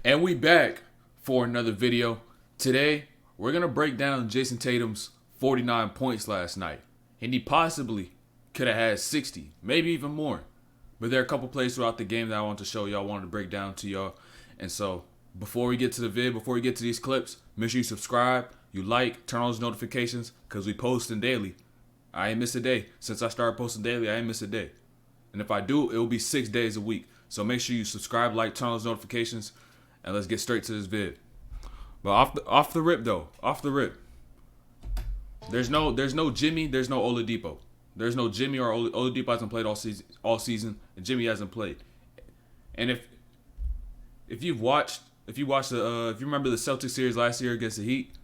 And we back for another video. Today, we're going to break down Jayson Tatum's 49 points last night. And he possibly could have had 60, maybe even more. But there are a couple plays throughout the game that I want to show y'all, wanted to break down to y'all. And so, before we get to the vid, before we get to these clips, make sure you subscribe, you like, turn on those notifications, because we posting daily. I ain't missed a day. Since I started posting daily, I ain't missed a day. And if I do, it will be 6 days a week. So make sure you subscribe, like, turn on those notifications, and let's get straight to this vid. But off the rip though, off the rip. There's no Jimmy, there's no Oladipo. There's no Jimmy or Oladipo hasn't played all season, and Jimmy hasn't played. And if you remember the Celtics series last year against the Heat,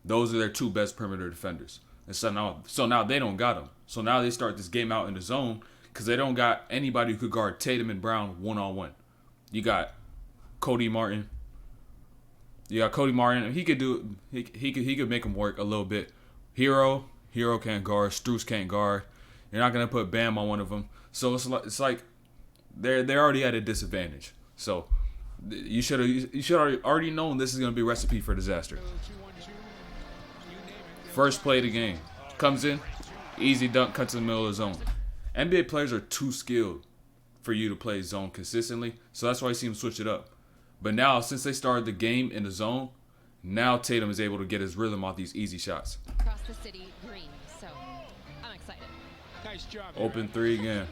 those are their two best perimeter defenders. And so now they don't got them. So now they start this game out in the zone because they don't got anybody who could guard Tatum and Brown one-on-one. You got Cody Martin. He could do. He could make him work a little bit. Hero can't guard. Strus can't guard. You're not gonna put Bam on one of them. So it's like they're already at a disadvantage. So you should already known this is gonna be a recipe for disaster. First play of the game comes in, easy dunk, cuts in the middle of the zone. NBA players are too skilled for you to play zone consistently, so that's why you see him switch it up. But now, since they started the game in the zone, now Tatum is able to get his rhythm off these easy shots. Across the city, green. So I'm excited. Nice job. Open three again.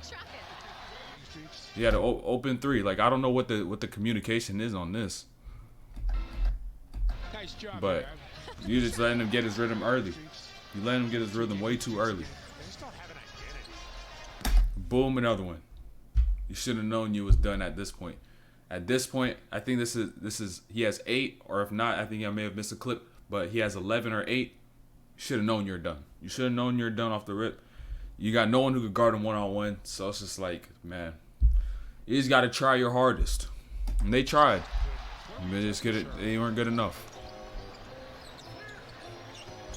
Yeah, the open three. Like, I don't know what the communication is on this, Nice job. but you just letting him get his rhythm early. You letting him get his rhythm way too early. Boom, another one. You should have known you was done at this point. At this point, I think this is he has 8, or if not, I think I may have missed a clip, but he has 11 or 8. You should have known you're done. You should have known you're done off the rip. You got no one who could guard him one-on-one, so it's just like, man, you just got to try your hardest. And they tried. They weren't good enough.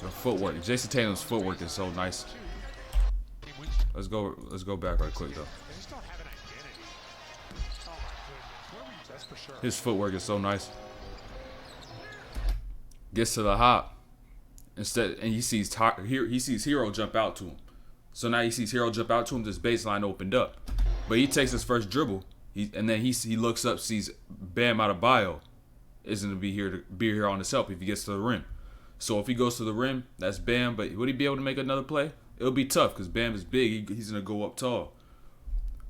The footwork. Jayson Tatum's footwork is so nice. Let's go back right quick though. His footwork is so nice. Gets to the hop and he sees Hero jump out to him. So now he sees Hero jump out to him. This baseline opened up, but he takes his first dribble. And then he looks up, sees Bam Adebayo isn't to be here on his help if he gets to the rim. So if he goes to the rim, that's Bam. But would he be able to make another play? It'll be tough because Bam is big. He's gonna go up tall.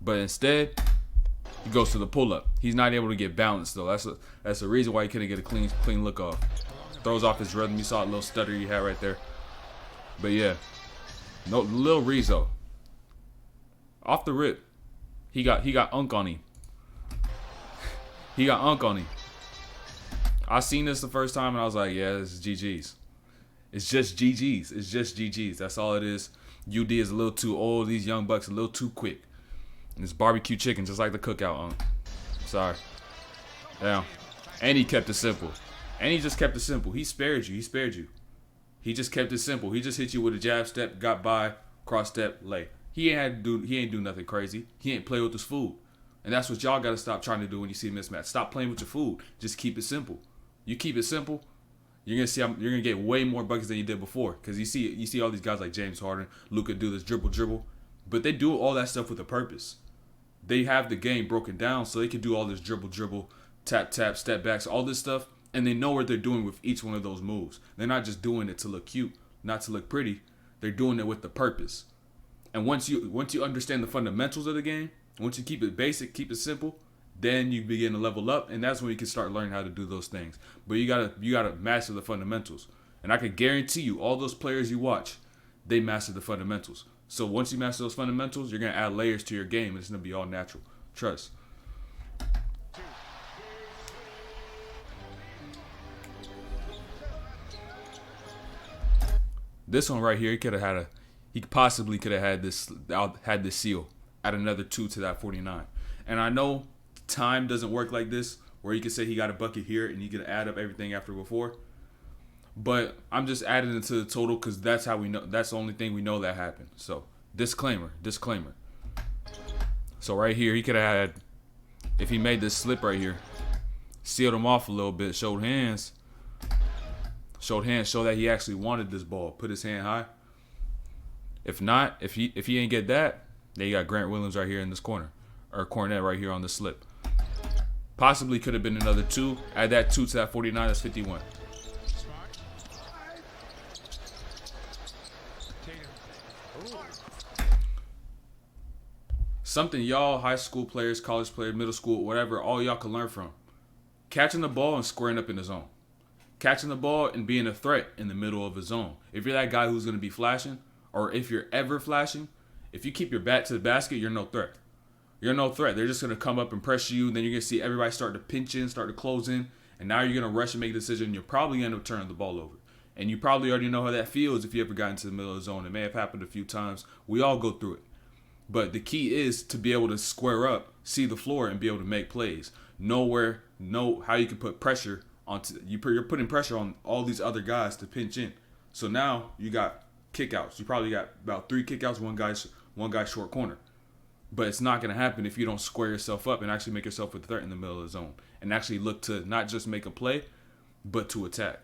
But instead, he goes to the pull-up. He's not able to get balanced though. That's the reason why he couldn't get a clean look off. Throws off his rhythm. You saw a little stutter he had right there. But yeah, no Lil Rizzo. Off the rip, he got unk on him. He got unk on him. I seen this the first time and I was like, yeah, this is GG's. It's just GG's. It's just GG's. That's all it is. UD is a little too old. These young bucks a little too quick. And it's barbecue chicken, just like the cookout. Sorry. Yeah. And he kept it simple. And he just kept it simple. He spared you. He just kept it simple. He just hit you with a jab step, got by, cross step, lay. He ain't do nothing crazy. He ain't play with his food. And that's what y'all got to stop trying to do when you see a mismatch. Stop playing with your food. Just keep it simple. You keep it simple, you're gonna get way more buckets than you did before. Because you see all these guys like James Harden, Luka do this dribble, but they do all that stuff with a purpose. They have the game broken down so they can do all this dribble, tap, step backs, all this stuff, and they know what they're doing with each one of those moves. They're not just doing it to look cute, not to look pretty. They're doing it with the purpose. And once you understand the fundamentals of the game, once you keep it basic, keep it simple, then you begin to level up, and that's when you can start learning how to do those things. But you gotta master the fundamentals. And I can guarantee you, all those players you watch, they master the fundamentals. So once you master those fundamentals, you're gonna add layers to your game, and it's gonna be all natural. Trust. This one right here, he possibly could have had this seal, add another 2 to that 49. And I know time doesn't work like this, where you can say he got a bucket here and you can add up everything after before. But I'm just adding it to the total because that's how we know. That's the only thing we know that happened. So disclaimer. So right here, he could have had, if he made this slip right here, sealed him off a little bit, showed hands. Showed that he actually wanted this ball. Put his hand high. If not, if he ain't get that, then you got Grant Williams right here in this corner. Or Cornette right here on the slip. Possibly could have been another 2. Add that 2 to that 49, that's 51. Something y'all, high school players, college players, middle school, whatever, all y'all can learn from. Catching the ball and squaring up in the zone. Catching the ball and being a threat in the middle of a zone. If you're that guy who's going to be flashing, or if you're ever flashing, if you keep your back to the basket, you're no threat. You're no threat. They're just going to come up and pressure you. Then you're going to see everybody start to pinch in, start to close in. And now you're going to rush and make a decision. And you're probably going to end up turning the ball over. And you probably already know how that feels if you ever got into the middle of the zone. It may have happened a few times. We all go through it. But the key is to be able to square up, see the floor, and be able to make plays. Know how you can put pressure onto. You're putting pressure on all these other guys to pinch in. So now you got kickouts. You probably got about 3 kickouts, one guy short corner. But it's not going to happen if you don't square yourself up and actually make yourself a threat in the middle of the zone. And actually look to not just make a play, but to attack.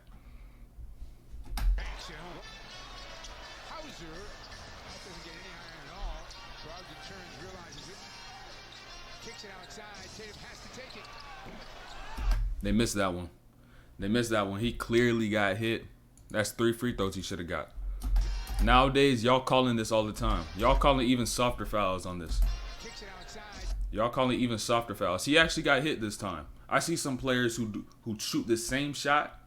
They missed that one. He clearly got hit. That's 3 free throws he should have got. Nowadays, y'all calling this all the time. Y'all calling even softer fouls on this. Y'all calling even softer fouls. He actually got hit this time. I see some players who shoot the same shot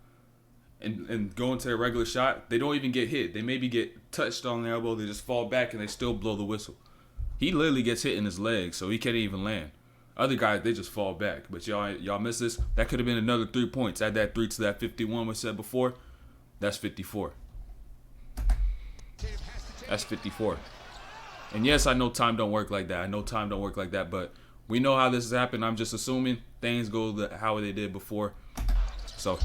and go into a regular shot. They don't even get hit. They maybe get touched on the elbow. They just fall back and they still blow the whistle. He literally gets hit in his leg, so he can't even land. Other guys, they just fall back. But y'all miss this. That could have been another 3 points. Add that 3 to that 51 we said before. That's 54. That's 54. And yes, I know time don't work like that. But we know how this has happened. I'm just assuming things go how they did before. So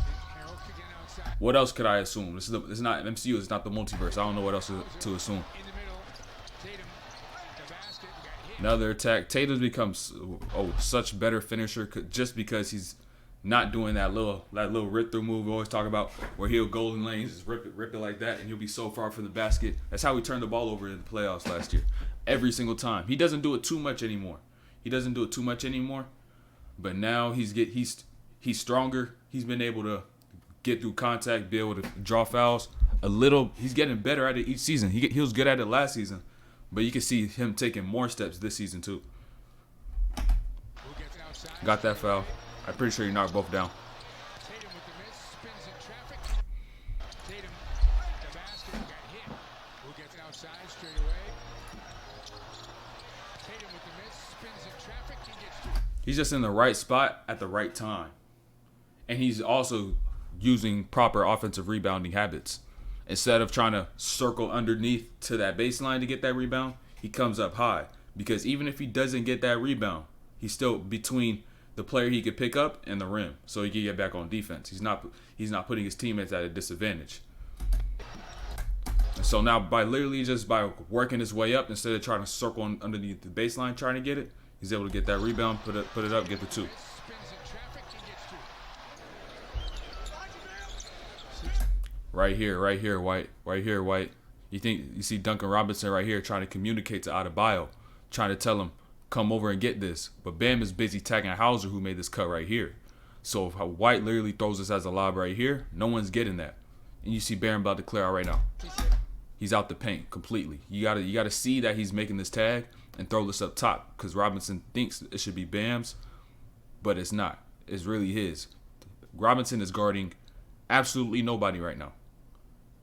what else could I assume? It's not MCU. It's not the multiverse. I don't know what else to assume. Another attack. Tatum becomes such better finisher just because he's not doing that little rip through move we always talk about, where he'll go in lanes, just rip it like that, and he'll be so far from the basket. That's how he turned the ball over in the playoffs last year. Every single time. He doesn't do it too much anymore. But now he's stronger. He's been able to get through contact, be able to draw fouls a little. He's getting better at it each season. He was good at it last season. But you can see him taking more steps this season, too. Got that foul. I'm pretty sure he knocked both down. Tatum with the miss, spins in traffic. Tatum, the basket, got hit. Who gets outside straight away? Tatum with the miss, spins in traffic, he gets 2. He's just in the right spot at the right time. And he's also using proper offensive rebounding habits. Instead of trying to circle underneath to that baseline to get that rebound, he comes up high. Because even if he doesn't get that rebound, he's still between the player he could pick up and the rim, so he can get back on defense. He's not putting his teammates at a disadvantage. And so now by working his way up, instead of trying to circle underneath the baseline trying to get it, he's able to get that rebound, put it up, get the 2. Right here, White. Right here, White. You see Duncan Robinson right here trying to communicate to Adebayo, trying to tell him, come over and get this. But Bam is busy tagging Hauser, who made this cut right here. So if White literally throws this as a lob right here, no one's getting that. And you see Bam about to clear out right now. He's out the paint completely. You gotta see that he's making this tag and throw this up top, because Robinson thinks it should be Bam's, but it's not. It's really his. Robinson is guarding absolutely nobody right now.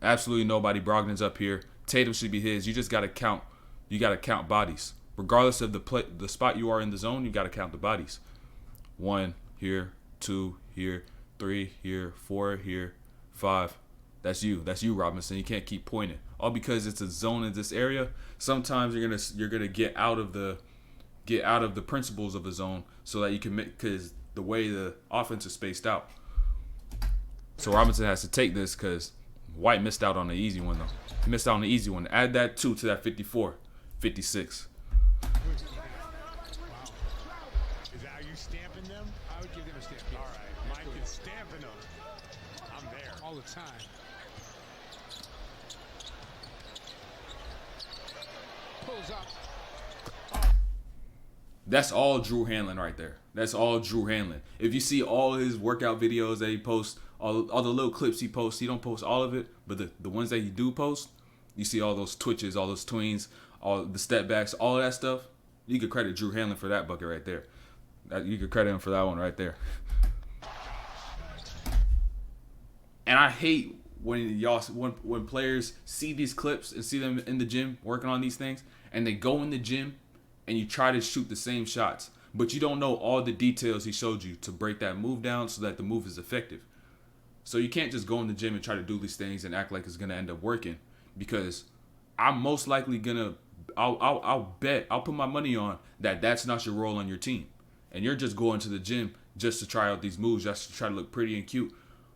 Absolutely nobody. Brogdon's up here. Tatum should be his. You just gotta count. You gotta count bodies. Regardless of the spot you are in the zone, you gotta count the bodies. 1 here, 2 here, 3 here, 4 here, 5. That's you, Robinson. You can't keep pointing. All because it's a zone in this area. Sometimes you're gonna get out of the principles of the zone so that you can make, because the way the offense is spaced out. So Robinson has to take this because White missed out on the easy one, though. He missed out on the easy one. Add that 2 to that 54. 56. Wow. Is that how you stamping them? I would give them a stamp. All right. I'm there all the time. Pulls up. That's all Drew Hanlon right there. That's all Drew Hanlon. If you see all his workout videos that he posts, all the little clips he posts, he don't post all of it, but the ones that he do post, you see all those twitches, all those tweens, all the step backs, all of that stuff. You could credit Drew Hanlon for that bucket right there. You could credit him for that one right there. And I hate when players see these clips and see them in the gym working on these things, and they go in the gym and you try to shoot the same shots, but you don't know all the details he showed you to break that move down so that the move is effective. So you can't just go in the gym and try to do these things and act like it's gonna end up working, because I'm most likely gonna I'll put my money on that that's not your role on your team, and you're just going to the gym just to try out these moves, just to try to look pretty and cute,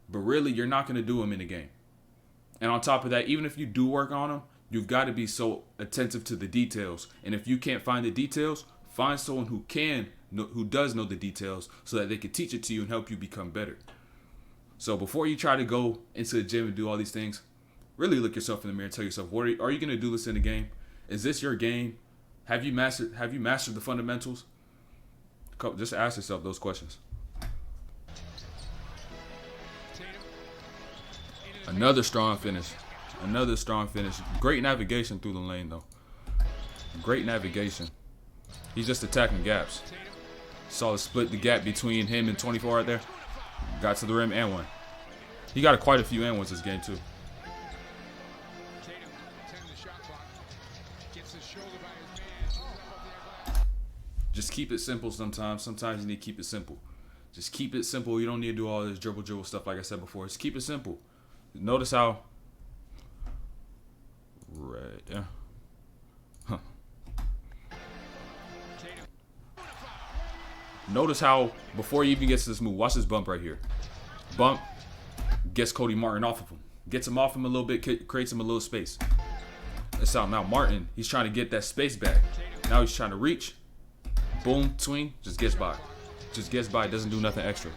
but really you're not gonna do them in the game. And on top of that, even if you do work on them, you've got to be so attentive to the details. And if you can't find the details, find someone who does know the details so that they can teach it to you and help you become better. So before you try to go into the gym and do all these things, really look yourself in the mirror and tell yourself, are you going to do this in the game? Is this your game? Have you mastered the fundamentals? Just ask yourself those questions. Another strong finish. Great navigation through the lane, though. Great navigation. He's just attacking gaps. Saw split the gap between him and 24 right there. Got to the rim and one. He got quite a few and ones this game, too. Just keep it simple sometimes. Sometimes you need to keep it simple. Just keep it simple. You don't need to do all this dribble stuff like I said before. Just keep it simple. Notice how... Right, yeah. Huh. Notice how, before he even gets to this move, watch this bump right here. Bump, gets Cody Martin off of him. Gets him off him a little bit, creates him a little space. That's how now Martin, he's trying to get that space back. Now he's trying to reach. Boom, swing, just gets by. Just gets by, doesn't do nothing extra.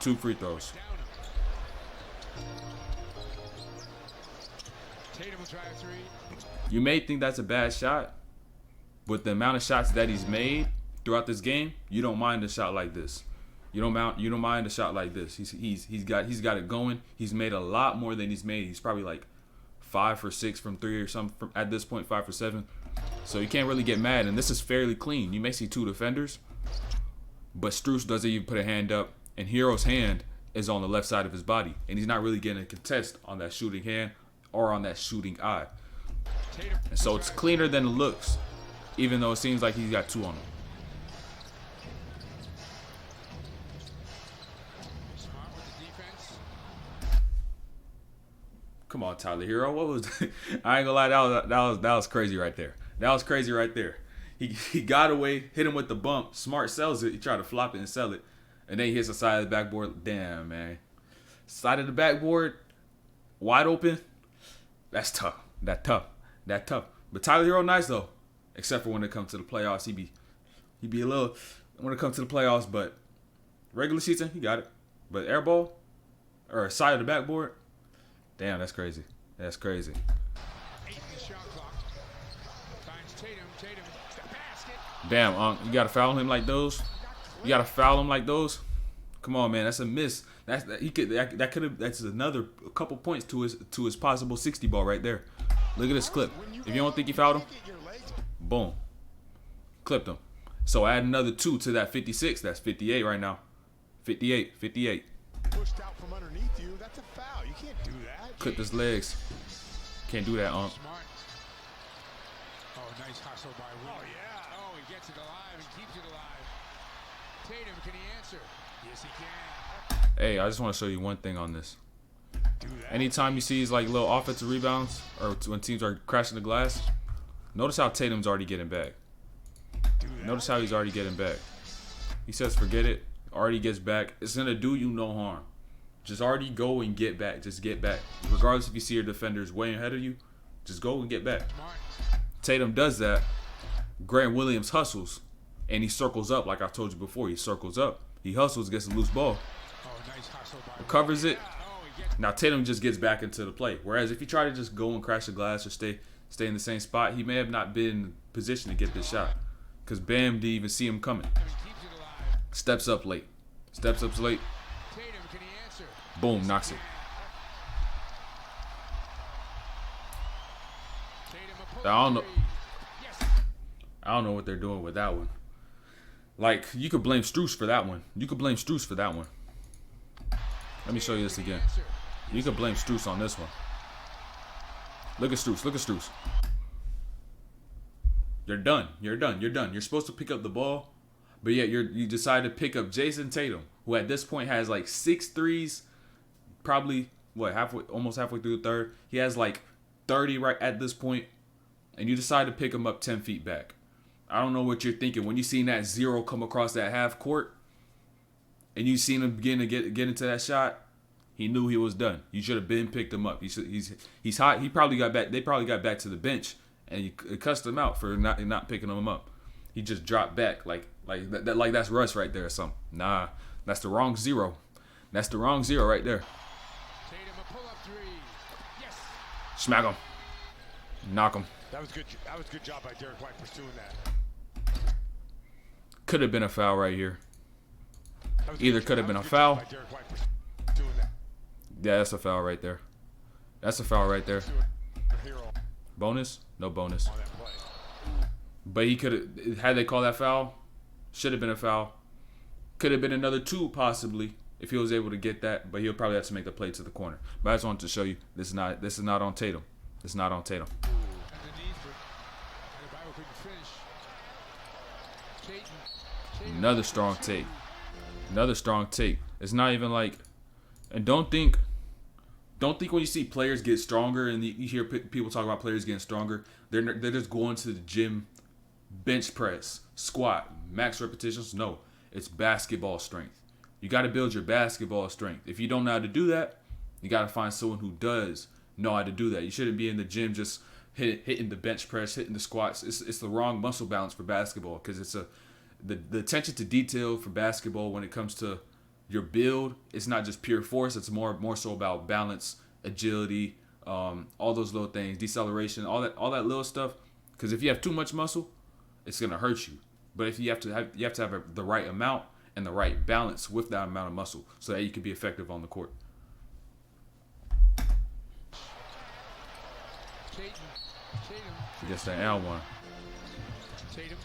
2 free throws. You may think that's a bad shot, but the amount of shots that he's made throughout this game, you don't mind a shot like this. You don't mind a shot like this. He's got it going. He's made a lot more than he's made. He's probably like 5 for 6 from 3 or something at this point, 5 for 7. So you can't really get mad. And this is fairly clean. You may see 2 defenders, but Strus doesn't even put a hand up, and Hero's hand is on the left side of his body, and he's not really getting a contest on that shooting hand or on that shooting eye. And so it's cleaner than it looks, even though it seems like he's got 2 on him. Come on, Tyler Hero. What was I ain't gonna lie, that was crazy right there. That was crazy right there. He got away, hit him with the bump. Smart sells it. He tried to flop it and sell it, and then he hits the side of the backboard. Damn, man. Side of the backboard, wide open. That's tough. That tough. But Tyler Hero nice though, except for when it comes to the playoffs. He be a little when it comes to the playoffs, but regular season he got it. But air ball or side of the backboard, damn, that's crazy. That's crazy. Damn, you gotta foul him like those. You gotta foul him like those. Come on, man, that's a miss. That's another couple points to his possible 60 ball right there. Look at this clip. If you don't think he fouled him, boom, clipped him. So add another 2 to that 56. That's 58 right now. 58. Pushed out from underneath you. That's a foul. You can't do that. Clip his legs. Can't do that, Smart. Oh, nice hustle by Will. Oh, yeah. Oh, he gets it alive and keeps it alive. Tatum, can he answer? Yes, he can. Hey, I just want to show you one thing on this. Anytime you see these like little offensive rebounds or when teams are crashing the glass, notice how Tatum's already getting back. Notice how he's already getting back. He says forget it, already gets back. It's going to do you no harm. Just already go and get back. Just get back. Regardless if you see your defenders way ahead of you, just go and get back. Tatum does that. Grant Williams hustles, and he circles up like I told you before. He circles up. He hustles, gets a loose ball, Nice hustle by recovers it. he gets Now Tatum just gets back into the play. Whereas if you try to just go and crash the glass or stay in the same spot, he may have not been in position to get this shot. Because Bam didn't even see him coming. keeps it alive. Steps up late. Steps up late. Tatum, can he answer? Boom, knocks it. Tatum, a I pull don't know. three. Yes. I don't know what they're doing with that one. Like, you could blame Strus for that one. You could blame Strus for that one. Let me show you this again. Answer. You could blame Strus on this one. Look at Strus. Look at Strus. You're done. You're done. You're done. You're supposed to pick up the ball, but yet you decide to pick up Jayson Tatum, who at this point has like 6 threes, probably almost halfway through the third. He has like 30 right at this point, and you decide to pick him up 10 feet back. I don't know what you're thinking when you seen that zero come across that half court, and you seen him begin to get into that shot. He knew he was done. You should have been picked him up. He's hot. He probably got back. They probably got back to the bench, and you cussed him out for not picking him up. He just dropped back like that's Russ right there or something. Nah, that's the wrong zero. That's the wrong zero right there. Tatum, a pull-up three. Yes. Smack him. Knock him. That was good. That was a good job by Derek White pursuing that. Could have been a foul right here. That was Either good- could have that been was a good job foul. by Derek White pursuing that. Yeah, that's a foul right there. That's a foul right there. Hero Bonus? No bonus. on that play. But he could have, had they called that foul, should have been a foul. Could have been another 2 possibly if he was able to get that, but he'll probably have to make the play to the corner. But I just wanted to show you this is not on Tatum. It's not on Tatum. Underneath, but Adebayo couldn't finish. Tatum. Another strong take. Another strong take. It's not even like, and don't think when you see players get stronger and you hear people talk about players getting stronger, they're just going to the gym, bench press, squat, max repetitions. No, it's basketball strength. You got to build your basketball strength. If you don't know how to do that, you got to find someone who does know how to do that. You shouldn't be in the gym just hitting the bench press, hitting the squats. It's the wrong muscle balance for basketball because it's the attention to detail for basketball when it comes to your build. It's not just pure force. It's more so about balance, agility, all those little things, deceleration, all that little stuff. Because if you have too much muscle, it's gonna hurt you. But if you have to have the right amount and the right balance with that amount of muscle, so that you can be effective on the court. Tatum. Gets that L one. Tatum.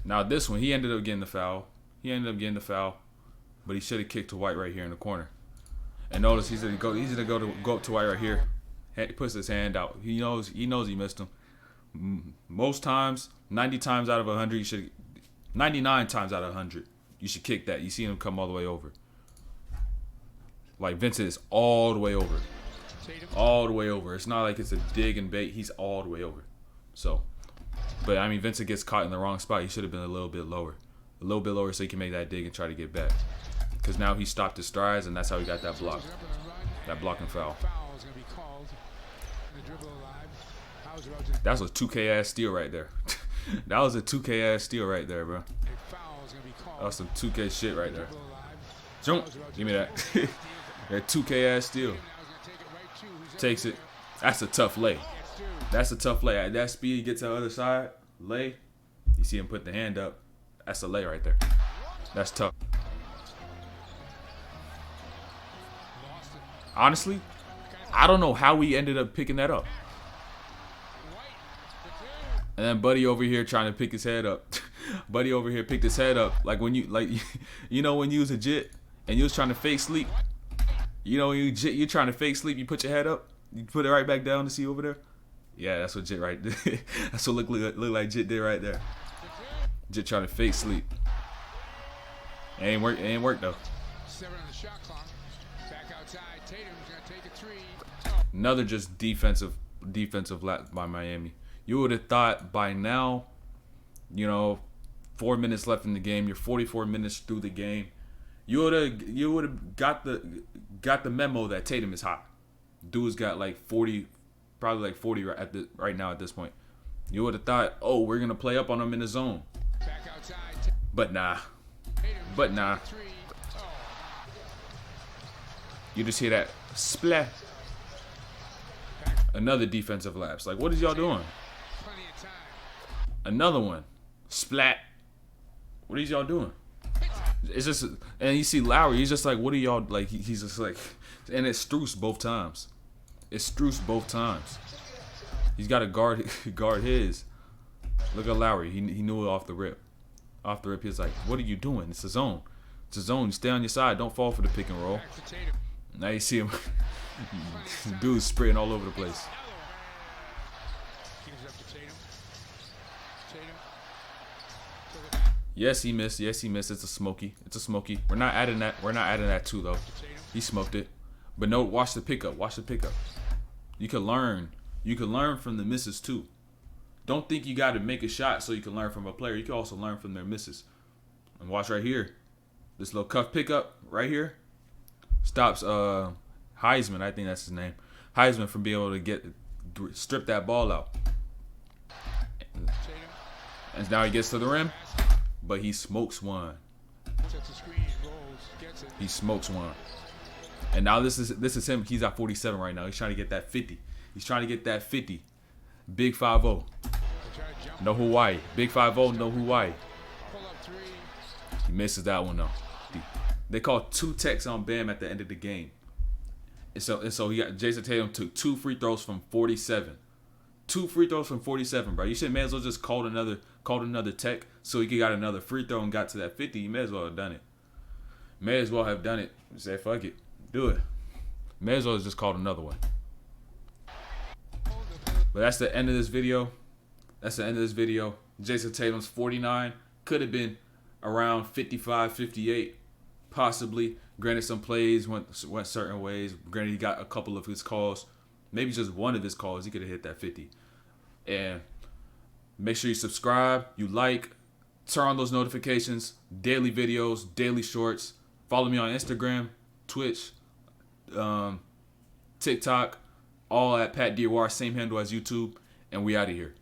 Now this one, he ended up getting the foul. But he should have kicked to White right here in the corner. And notice he's gonna go up to White right here. He puts his hand out. He knows he missed him. Most times, 90 times out of 100, 99 times out of 100, you should kick that. You see him come all the way over. Like Vincent is all the way over. All the way over. It's not like it's a dig and bait. He's all the way over. So, but I mean, Vincent gets caught in the wrong spot. He should have been a little bit lower so he can make that dig and try to get back. Because now he stopped his strides, and that's how he got that block. That blocking foul. That was a 2K ass steal right there. That was a 2K ass steal right there, bro. That was some 2K shit right there. Jump. Give me that. That 2K ass steal. Takes it. That's a tough lay. That's a tough lay. At that speed, he gets to the other side. Lay. You see him put the hand up. That's a lay right there. That's tough. Honestly, I don't know how we ended up picking that up. And then Buddy over here trying to pick his head up. Buddy over here picked his head up. Like when you when you was a jit and you was trying to fake sleep. You know when you trying to fake sleep, you put your head up, you put it right back down to see over there. Yeah, that's what Jit right there. That's what look like Jit did right there. Jit trying to fake sleep. It ain't work though. 7 on the shot clock. Back outside. Tatum's gonna take a 3. Another just defensive lap by Miami. You would have thought by now, 4 minutes left in the game. You're 44 minutes through the game. You would have got the memo that Tatum is hot. Dude's got like 40, probably like 40 right now at this point. You would have thought, oh, we're gonna play up on him in the zone. Back outside. But nah, But nah, Three. Oh, you just hear that splat. Another defensive lapse. Like, what is y'all doing? plenty of time. Another one. Splat. What are y'all doing? It's just, and you see Lowry, he's just like, what are y'all, like, he's just like, and it's Strus both times. It's Strus both times. He's got to guard his. Look at Lowry. He knew it off the rip. Off the rip, he's like, what are you doing? It's a zone. It's a zone. You stay on your side. Don't fall for the pick and roll. Back to Tatum. Now you see him. Dude's spraying all over the place. Gives it up to Tatum. Tatum. To the back. Yes, he missed. Yes, he missed. It's a smoky. It's a smoky. We're not adding that. We're not adding that too, though. To Tatum. He smoked it. But no, watch the pickup. Watch the pickup. You can learn. You can learn from the misses too. Don't think you got to make a shot so you can learn from a player. You can also learn from their misses. And watch right here. This little cuff pickup right here stops Heisman. I think that's his name. Heisman from being able to strip that ball out. Tatum. And now he gets to the rim, but he smokes one. Sets the screen. Rolls. Gets it. He smokes one. And now this is him. He's at 47 right now. He's trying to get that 50. He's trying to get that 50. Big 5-0. They try to jump. No Hawaii. Big 5-0. No Hawaii. Pull up three. He misses that one though. They called 2 techs on Bam at the end of the game. And so he got Jayson Tatum took 2 free throws from 47. 2 free throws from 47, bro. You should may as well just called another tech so he got another free throw and got to that 50. You may as well have done it. May as well have done it. Say fuck it. Do it. May as well have just called another one. But that's the end of this video. That's the end of this video. Jayson Tatum's 49. Could have been around 55, 58. Possibly. Granted, some plays went certain ways. Granted, he got a couple of his calls. Maybe just one of his calls. He could have hit that 50. And make sure you subscribe. You like. Turn on those notifications. Daily videos. Daily shorts. Follow me on Instagram. Twitch. TikTok. All at Pat DOR. Same handle as YouTube. And we out of here.